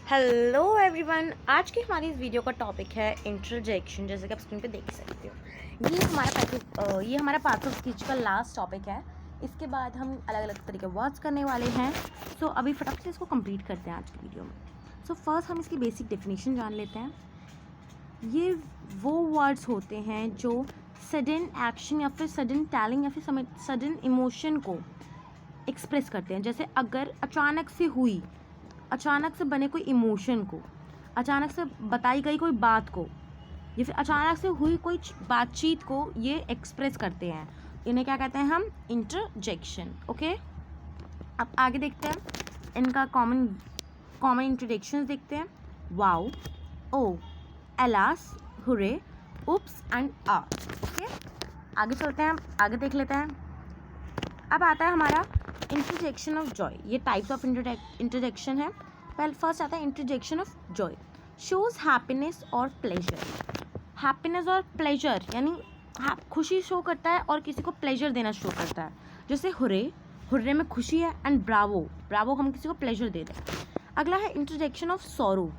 Hello everyone, आज की हमारी इस वीडियो का टॉपिक है इंटरजेक्शन। जैसे कि आप स्क्रीन पे देख सकते हो, ये हमारा पार्ट ऑफ स्पीच का लास्ट टॉपिक है। इसके बाद हम अलग अलग तरीके वर्ड्स करने वाले हैं। सो अभी फटाफट से इसको कंप्लीट करते हैं आज की वीडियो में। सो फर्स्ट हम इसकी बेसिक डेफिनेशन जान लेते हैं। ये वो वर्ड्स होते हैं जो सडन एक्शन या फिर सडन टैलेंट या फिर सडन इमोशन को एक्सप्रेस करते हैं। जैसे अगर अचानक से हुई, अचानक से बने कोई इमोशन को, अचानक से बताई गई कोई बात को, या फिर अचानक से हुई कोई बातचीत को ये एक्सप्रेस करते हैं। इन्हें क्या कहते हैं हम? इंटरजेक्शन। ओके, अब आगे देखते हैं इनका कॉमन इंट्रोडक्शंस देखते हैं। Wow, oh, alas, hooray, oops and ah. Okay, आगे चलते हैं, आगे देख लेते हैं। अब आता है हमारा इंटरजेक्शन ऑफ जॉय। ये टाइप्स ऑफ इंटरजेक्शन है। पहले फर्स्ट आता है interjection of Joy. Shows happiness और प्लेजर। हैप्पीनेस और प्लेजर यानी खुशी शो करता है और किसी को प्लेजर देना शो करता है। जैसे हुर्रे, हुर्रे में खुशी है, एंड ब्रावो, ब्रावो हम किसी को प्लेजर दे रहे हैं। अगला है interjection of sorrow.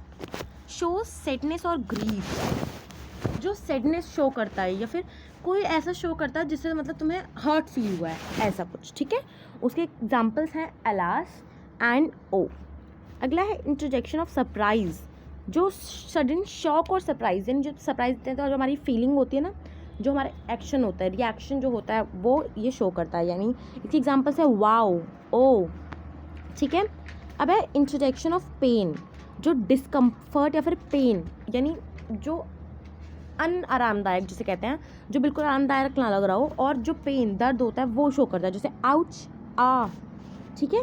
Shows sadness और ग्रीफ। जो सैडनेस शो करता है या फिर कोई ऐसा शो करता है जिससे मतलब तुम्हें हर्ट फील हुआ है, ऐसा कुछ। ठीक है, उसके एग्जाम्पल्स हैं अलास एंड ओ। अगला है इंटरजेक्शन ऑफ सरप्राइज। जो सडन शॉक और सरप्राइज, यानी जो सरप्राइज देते हैं तो जो हमारी फीलिंग होती है ना, जो हमारा एक्शन होता है, रिएक्शन जो होता है, वो ये शो करता है। यानी इसके एग्जाम्पल्स है वाओ, ओ। ठीक है, अब है इंटरजेक्शन ऑफ पेन। जो डिस्कम्फर्ट या फिर पेन, यानी जो आरामदायक जिसे कहते हैं, जो बिल्कुल आरामदायक ना लग रहा हो, और जो पेन, दर्द होता है, वो शो करता है। जैसे आउच, आ। ठीक है,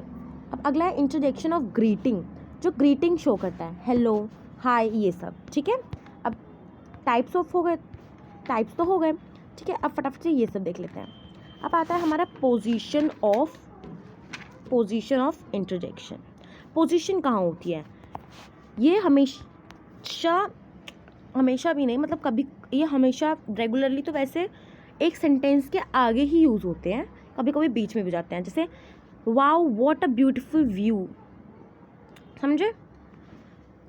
अब अगला है इंट्रोडक्शन ऑफ ग्रीटिंग। जो ग्रीटिंग शो करता है, हेलो, हाय, ये सब। ठीक है, अब टाइप्स ऑफ हो गए, टाइप्स तो हो गए। ठीक है, अब फटाफट से ये सब देख लेते हैं। अब आता है हमारा पोजीशन ऑफ इंट्रोडक्शन। पोजीशन कहाँ होती है? ये हमेशा भी नहीं, मतलब कभी, ये हमेशा रेगुलरली तो वैसे एक सेंटेंस के आगे ही यूज़ होते हैं, कभी कभी बीच में भी जाते हैं। जैसे wow what a beautiful view, समझे?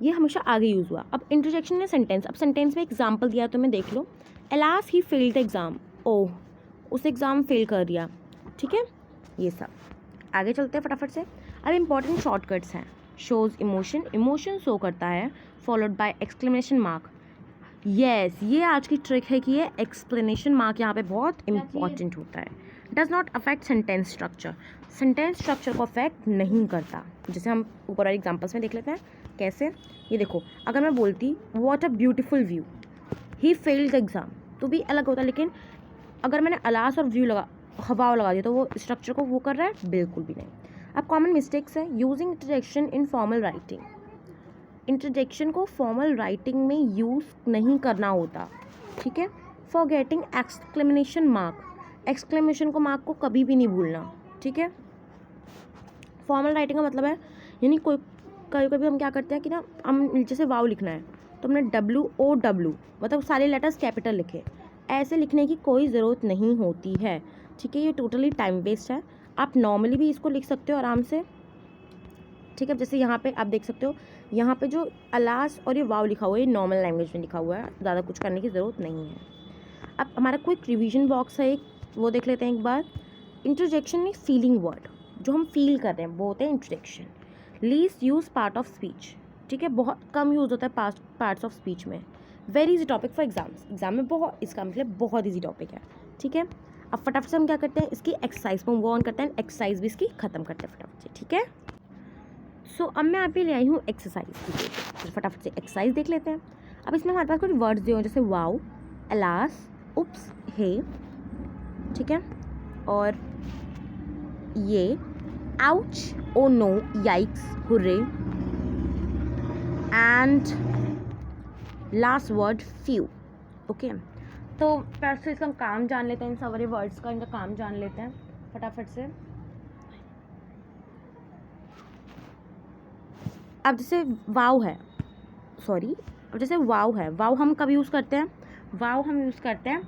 ये हमेशा आगे यूज़ हुआ। अब इंटरजेक्शन में सेंटेंस, अब सेंटेंस में एग्जांपल दिया तो मैं देख लो। Alas he failed the exam, oh उस एग्ज़ाम फेल कर दिया। ठीक है, ये सब। आगे चलते हैं फटाफट से। अब इंपॉर्टेंट शॉर्टकट्स हैं। शोज इमोशन, इमोशन शो करता है, followed by exclamation mark. Yes, ये आज की ट्रिक है कि ये एक्सप्लेनेशन मार्क यहाँ पे बहुत इंपॉर्टेंट होता है। Does not affect sentence structure, sentence structure को अफेक्ट नहीं करता। जैसे हम ऊपर वाले एग्जांपल्स में देख लेते हैं कैसे। ये देखो, अगर मैं बोलती what a beautiful view, he failed the exam, तो भी अलग होता, लेकिन अगर मैंने अलास और व्यू वाव लगा दिया तो वो स्ट्रक्चर को वो कर रहा है? बिल्कुल भी नहीं। अब कॉमन मिस्टेक्स है। Using interjection in formal writing. Interjection को फॉर्मल राइटिंग में यूज़ नहीं करना होता। ठीक है, फॉरगेटिंग एक्सक्लेमेशन मार्क, एक्सक्लेमेशन को मार्क को कभी भी नहीं भूलना। ठीक है, फॉर्मल राइटिंग का मतलब है, यानी कोई कभी हम क्या करते हैं कि ना, हम जैसे वाव लिखना है तो हमने WOW मतलब सारे लेटर्स कैपिटल लिखे। ऐसे लिखने की कोई ज़रूरत नहीं होती है। ठीक है, ये टोटली टाइम वेस्ट है। आप नॉर्मली भी इसको लिख सकते हो आराम से। ठीक है, जैसे यहाँ पे आप देख सकते हो, यहाँ पे जो अलास और ये वाव लिखा हुआ है, ये नॉर्मल लैंग्वेज में लिखा हुआ है, ज़्यादा कुछ करने की ज़रूरत नहीं है। अब हमारा कोई रिवीजन बॉक्स है एक, वो देख लेते हैं एक बार। इंटरजेक्शन में फीलिंग वर्ड, जो हम फील कर रहे हैं, वो होते हैं interjection. Least use part of speech. ठीक है, बहुत कम यूज़ होता है पार्ट्स ऑफ स्पीच में। Very easy topic for exams, exam में बहुत, इसका मतलब बहुत ईजी टॉपिक है। ठीक है, अब फटाफट से हम क्या करते हैं, इसकी एक्सरसाइज पर मूव ऑन करते हैं, एक्सरसाइज भी इसकी ख़त्म करते हैं फटाफट से। ठीक है, सो अब मैं यहाँ पे ले आई हूँ एक्सरसाइज की, तो फटाफट से एक्सरसाइज देख लेते हैं। अब इसमें हमारे पास कुछ वर्ड्स दिए हुए, जैसे वाओ, एलास, उप्स, हे। ठीक है, और ये ouch, oh no, yikes, hooray, and last word phew. Okay, तो पहले से इसका काम जान लेते हैं, इन सारे वर्ड्स का इनका काम जान लेते हैं फटाफट से। अब जैसे वाव है, सॉरी, अब जैसे वाव है, वाव हम कब यूज़ करते हैं? वाव हम यूज़ करते हैं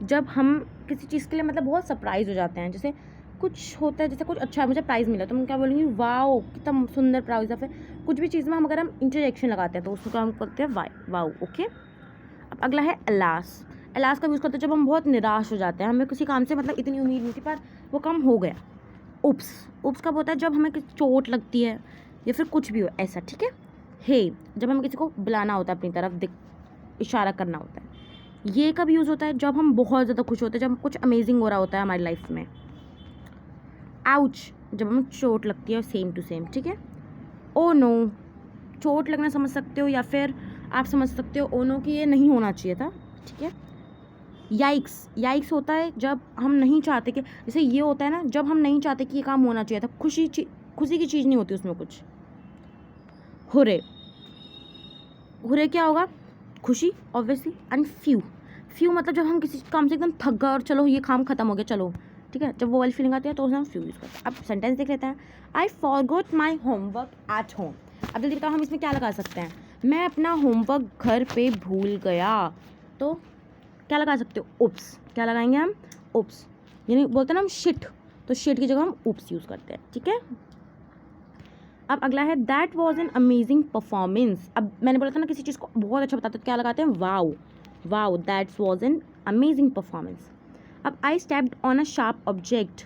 जब हम किसी चीज़ के लिए मतलब बहुत सरप्राइज हो जाते हैं। जैसे कुछ होता है, जैसे कुछ अच्छा मुझे प्राइज़ मिला तो मैं क्या बोलूँगी, वाओ कितना सुंदर प्राइज़ है। फिर कुछ भी चीज़ में हम अगर हम इंटरजेक्शन लगाते हैं तो उसको हम करते हैं वाओ। ओके, अब अगला है अलास। अलास का यूज़ करते हैं जब हम बहुत निराश हो जाते हैं, हमें किसी काम से मतलब इतनी उम्मीद नहीं थी पर वो काम हो गया। उप्स, उप्स कब होता है? जब हमें किसी चोट लगती है या फिर कुछ भी हो ऐसा, ठीक है। हे, जब हमें किसी को बुलाना होता है अपनी तरफ, इशारा करना होता है। ये कब यूज़ होता है? जब हम बहुत ज़्यादा खुश होते हैं, जब कुछ अमेजिंग हो रहा होता है हमारी लाइफ में। आउच, जब हमें चोट लगती है, सेम टू सेम, ठीक है। ओ नो, चोट लगना समझ सकते हो या फिर आप समझ सकते हो ओ नो कि ये नहीं होना चाहिए था, ठीक है। याइक्स, याइक्स होता है जब हम नहीं चाहते कि, जैसे ये होता है ना, जब हम नहीं चाहते कि ये काम होना चाहिए था, खुशी की चीज़ नहीं होती उसमें कुछ। हुरे, हुरे क्या होगा? खुशी ऑब्वियसली। एंड फ्यू मतलब जब हम किसी काम से एकदम थक गए और चलो ये काम खत्म हो गया चलो, ठीक है, जब वो वाली फीलिंग आती है तो उसे हम फ्यू यूज़ करते हैं। अब सेंटेंस देख लेते हैं। I forgot my homework at home. अब जल्दी बताओ हम इसमें क्या लगा सकते हैं? मैं अपना होमवर्क घर पे भूल गया, तो क्या लगा सकते हो? उप्स। क्या लगाएंगे हम? उप्स। यानी बोलते हैं ना हम शिट, तो शिट की जगह हम उप्स यूज़ करते हैं, ठीक है। अब अगला है that was an amazing performance. अब मैंने बोला था ना किसी चीज़ को बहुत अच्छा बताते तो क्या लगाते हैं? Wow, wow that was an amazing performance. अब I stepped on a sharp object.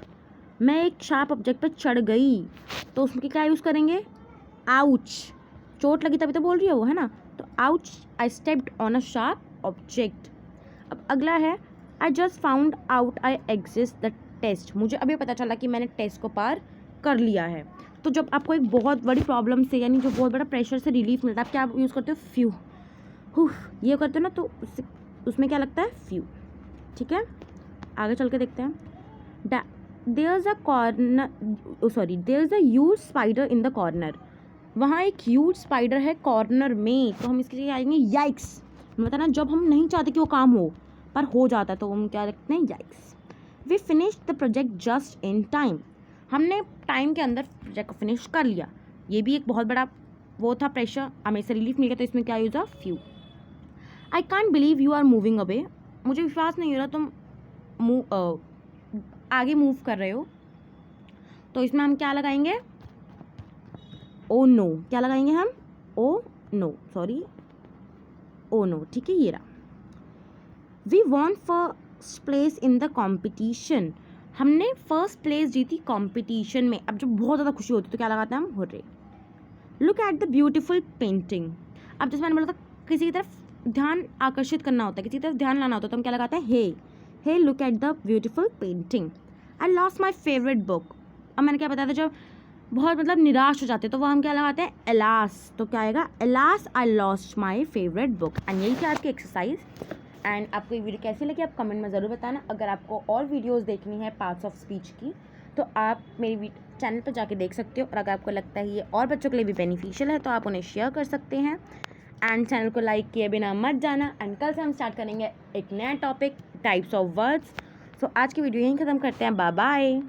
मैं एक शार्प ऑब्जेक्ट पर चढ़ गई, तो उसमें क्या यूज़ करेंगे? आउच। चोट लगी तभी तो बोल रही है वो, है ना, तो ouch, I stepped on a sharp object. अब अगला है I just found out I exist the test. मुझे अभी पता चला कि मैंने टेस्ट को पार कर लिया है। तो जब आपको एक बहुत बड़ी प्रॉब्लम से, यानी जो बहुत बड़ा प्रेशर से रिलीफ मिलता है, आप क्या यूज़ करते हो? फ्यू। ये करते हो ना, तो उसमें क्या लगता है? फ्यू, ठीक है। आगे चल के देखते हैं। There is a huge spider in the corner. वहाँ एक ह्यूज स्पाइडर है कॉर्नर में, तो हम इसके लिए आएंगे याइक्स। बताना जब हम नहीं चाहते कि वो काम हो पर हो जाता है तो हम क्या रखते हैं? Yikes. We finish the project just in time. हमने टाइम के अंदर प्रोजेक्ट को फिनिश कर लिया। ये भी एक बहुत बड़ा वो था प्रेशर, हमें से रिलीफ मिल गया, तो इसमें क्या यूज़ है? Phew. I can't believe you are moving away. मुझे विश्वास नहीं हो रहा तुम आगे मूव कर रहे हो, तो इसमें हम क्या लगाएंगे? Oh no. क्या लगाएंगे हम? Oh no, sorry, oh no, ठीक है, ये रहा। We won first place in the competition. हमने फर्स्ट प्लेस जीती कॉम्पिटिशन में। अब जब बहुत ज़्यादा खुशी होती है तो क्या लगाते हैं हम? Hurray. Look at the beautiful painting. अब जैसे मैंने बोला था किसी की तरफ ध्यान आकर्षित करना होता है, किसी की तरफ ध्यान लाना होता है, तो हम क्या लगाते हैं? Hey look at the beautiful painting. I lost my favourite book. अब मैंने क्या बताया था, जब बहुत मतलब निराश हो जाते हैं तो वो हम क्या लगाते हैं? एलास। तो क्या आएगा? Alas I lost my favourite book. And यही थी आज की एक्सरसाइज। एंड आपको ये वीडियो कैसी लगी आप कमेंट में ज़रूर बताना। अगर आपको और वीडियोस देखनी है पार्ट्स ऑफ स्पीच की तो आप मेरी चैनल पर जाके देख सकते हो, और अगर आपको लगता है ये और बच्चों के लिए भी बेनिफिशियल है तो आप उन्हें शेयर कर सकते हैं। एंड चैनल को लाइक किए बिना मत जाना। एंड कल से हम स्टार्ट करेंगे एक नया topic, types of words. So आज की वीडियो यहीं ख़त्म करते हैं। Bye bye.